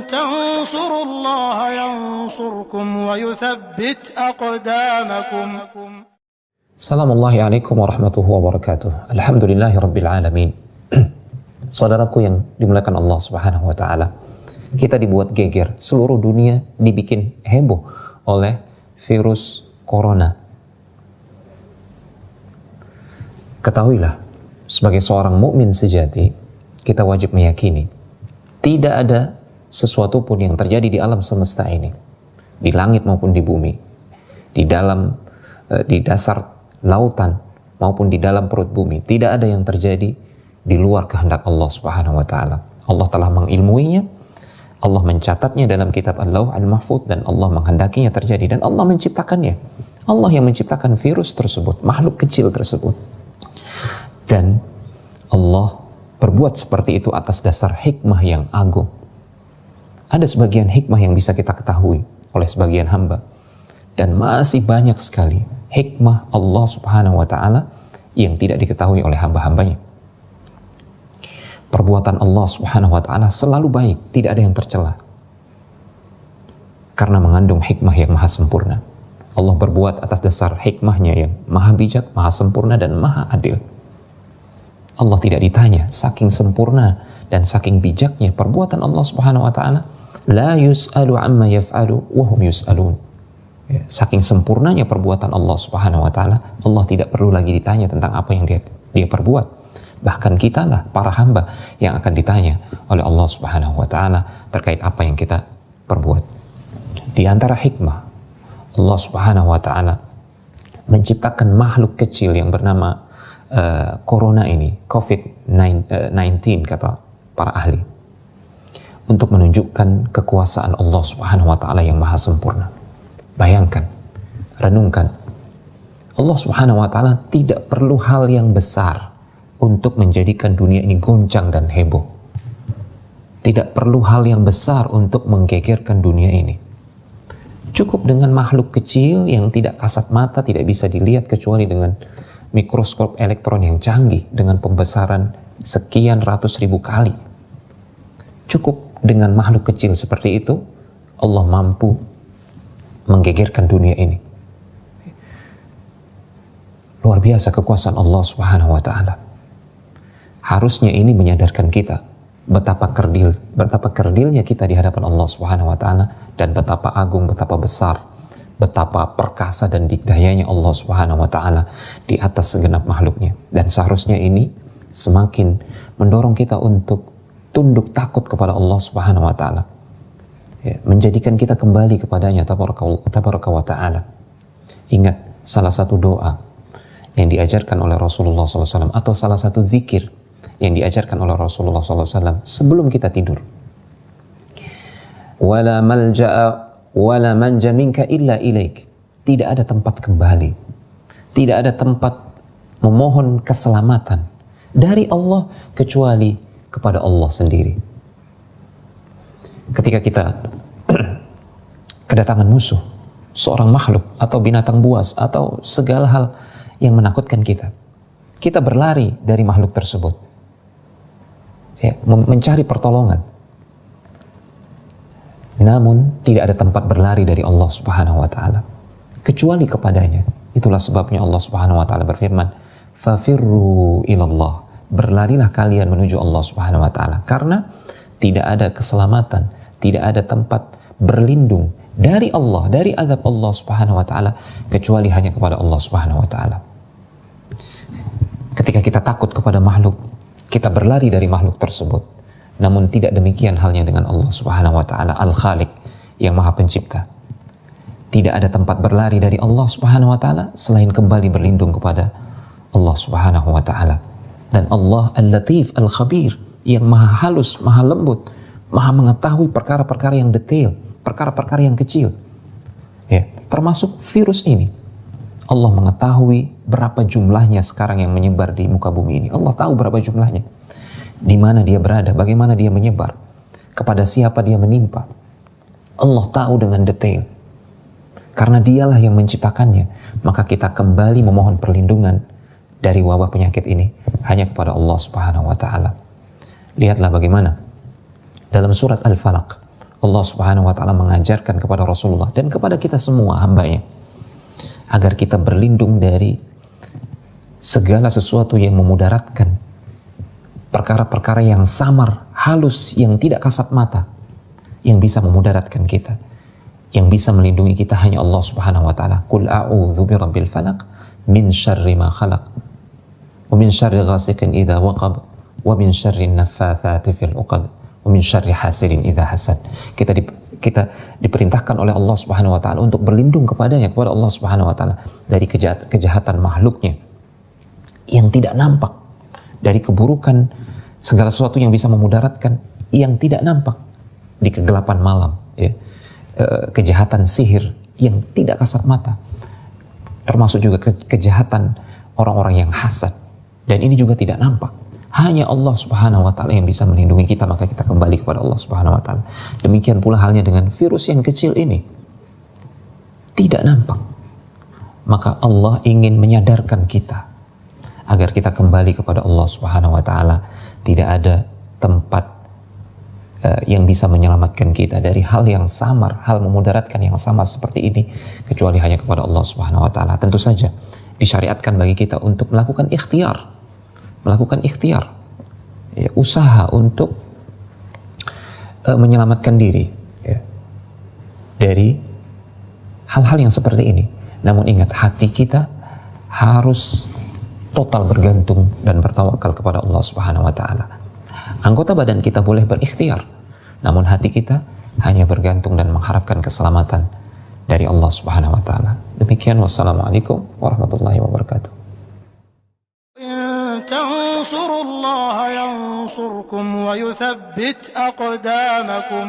تنصروا الله ينصركم ويثبت أقدامكم. Assalamualaikum warahmatullahi wabarakatuh. Alhamdulillahi rabbil alamin. Saudaraku yang dimuliakan Allah Subhanahu wa taala, kita dibuat geger, seluruh dunia dibikin heboh oleh virus corona. Ketahuilah, sebagai seorang mukmin sejati, kita wajib meyakini tidak ada sesuatu pun yang terjadi di alam semesta ini, di langit maupun di bumi, di dasar lautan maupun di dalam perut bumi, tidak ada yang terjadi di luar kehendak Allah Subhanahu wa taala. Allah telah mengilmuinya, Allah mencatatnya dalam kitab Al-Lauh Al-Mahfuz, dan Allah menghendakinya terjadi, dan Allah menciptakannya. Allah yang menciptakan virus tersebut, makhluk kecil tersebut. Dan Allah berbuat seperti itu atas dasar hikmah yang agung. Ada sebagian hikmah yang bisa kita ketahui oleh sebagian hamba, dan masih banyak sekali hikmah Allah Subhanahu wa taala yang tidak diketahui oleh hamba-hambanya. Perbuatan Allah Subhanahu wa taala selalu baik, tidak ada yang tercela, karena mengandung hikmah yang maha sempurna. Allah berbuat atas dasar hikmahnya yang maha bijak, maha sempurna, dan maha adil. Allah tidak ditanya, saking sempurna dan saking bijaknya perbuatan Allah Subhanahu wa taala. La yus'alu amma yaf'alu wa hum yus'alun. Saking sempurnanya perbuatan Allah Subhanahu wa taala, Allah tidak perlu lagi ditanya tentang apa yang dia perbuat. Bahkan kitalah para hamba yang akan ditanya oleh Allah Subhanahu wa taala terkait apa yang kita perbuat. Di antara hikmah Allah Subhanahu wa taala menciptakan makhluk kecil yang bernama corona ini, COVID-19 kata para ahli, untuk menunjukkan kekuasaan Allah Subhanahu wa taala yang maha sempurna. Bayangkan, renungkan, Allah Subhanahu wa taala tidak perlu hal yang besar untuk menjadikan dunia ini goncang dan heboh. Tidak perlu hal yang besar untuk menggegerkan dunia ini. Cukup dengan makhluk kecil yang tidak kasat mata, tidak bisa dilihat kecuali dengan mikroskop elektron yang canggih dengan pembesaran sekian ratus ribu kali. Cukup dengan makhluk kecil seperti itu, Allah mampu menggegerkan dunia ini. Luar biasa kekuasaan Allah Subhanahu wa taala. Harusnya ini menyadarkan kita betapa kerdilnya kita di hadapan Allah Subhanahu wa taala, dan betapa agung, betapa besar, betapa perkasa dan dikdayanya Allah Subhanahu wa taala di atas segenap makhluknya. Dan seharusnya ini semakin mendorong kita untuk tunduk takut kepada Allah Subhanahu wa taala. Menjadikan kita kembali kepadanya tabaraka wa ta'ala. Ingat, salah satu doa yang diajarkan oleh Rasulullah SAW, atau salah satu zikir yang diajarkan oleh Rasulullah SAW sebelum kita tidur, wala malja'a wala manja minka illa ilaik. Tidak ada tempat kembali, tidak ada tempat memohon keselamatan dari Allah kecuali kepada Allah sendiri. Ketika kita kedatangan musuh, seorang makhluk atau binatang buas atau segala hal yang menakutkan kita, kita berlari dari makhluk tersebut, mencari pertolongan. Namun tidak ada tempat berlari dari Allah Subhanahu wa taala kecuali kepadanya. Itulah sebabnya Allah Subhanahu wa taala berfirman, "Fafirru ilallah." Berlarilah kalian menuju Allah Subhanahu wa taala, karena tidak ada keselamatan, tidak ada tempat berlindung dari Allah, dari azab Allah Subhanahu wa taala kecuali hanya kepada Allah Subhanahu wa taala. Ketika kita takut kepada makhluk, kita berlari dari makhluk tersebut. Namun tidak demikian halnya dengan Allah Subhanahu wa taala Al-Khaliq yang Maha Pencipta. Tidak ada tempat berlari dari Allah Subhanahu wa taala selain kembali berlindung kepada Allah Subhanahu wa taala. Dan Allah Al-Latif Al-Khabir yang maha halus, maha lembut, maha mengetahui perkara-perkara yang detail, perkara-perkara yang kecil, termasuk virus ini. Allah mengetahui berapa jumlahnya sekarang yang menyebar di muka bumi ini. Allah tahu berapa jumlahnya, di mana dia berada, bagaimana dia menyebar, kepada siapa dia menimpa. Allah tahu dengan detail. Karena dialah yang menciptakannya, maka kita kembali memohon perlindungan dari wabah penyakit ini hanya kepada Allah Subhanahu wa taala. Lihatlah bagaimana dalam surat Al-Falaq Allah Subhanahu wa taala mengajarkan kepada Rasulullah dan kepada kita semua hambanya agar kita berlindung dari segala sesuatu yang memudaratkan, perkara-perkara yang samar, halus, yang tidak kasat mata, yang bisa memudaratkan kita. Yang bisa melindungi kita hanya Allah Subhanahu wa taala. Qul a'udzu birabbil falaq min syarri ma khalaq wa min syarri ghasiqin idza waqab wa min syarri naffatsati fil 'uqad wa min syarri hasidin idza hasad. Kita diperintahkan oleh Allah Subhanahu wa taala untuk berlindung kepadanya, kepada Allah Subhanahu wa taala dari kejahatan makhluknya yang tidak nampak, dari keburukan segala sesuatu yang bisa memudaratkan yang tidak nampak di kegelapan malam, ya. Kejahatan sihir yang tidak kasat mata, termasuk juga kejahatan orang-orang yang hasad, dan ini juga tidak nampak. Hanya Allah Subhanahu wa taala yang bisa melindungi kita, maka kita kembali kepada Allah Subhanahu wa taala. Demikian pula halnya dengan virus yang kecil ini, tidak nampak. Maka Allah ingin menyadarkan kita agar kita kembali kepada Allah Subhanahu wa taala. Tidak ada tempat yang bisa menyelamatkan kita dari hal yang samar, hal memudaratkan yang samar seperti ini, kecuali hanya kepada Allah Subhanahu wa taala. Tentu saja disyariatkan bagi kita untuk melakukan ikhtiar, ya, usaha untuk menyelamatkan diri, ya, dari hal-hal yang seperti ini. Namun ingat, hati kita harus total bergantung dan bertawakal kepada Allah Subhanahu wa taala. Anggota badan kita boleh berikhtiar, namun hati kita hanya bergantung dan mengharapkan keselamatan dari Allah Subhanahu wa taala. Demikian, wassalamualaikum warahmatullahi wabarakatuh. تنصروا الله ينصركم ويثبت أقدامكم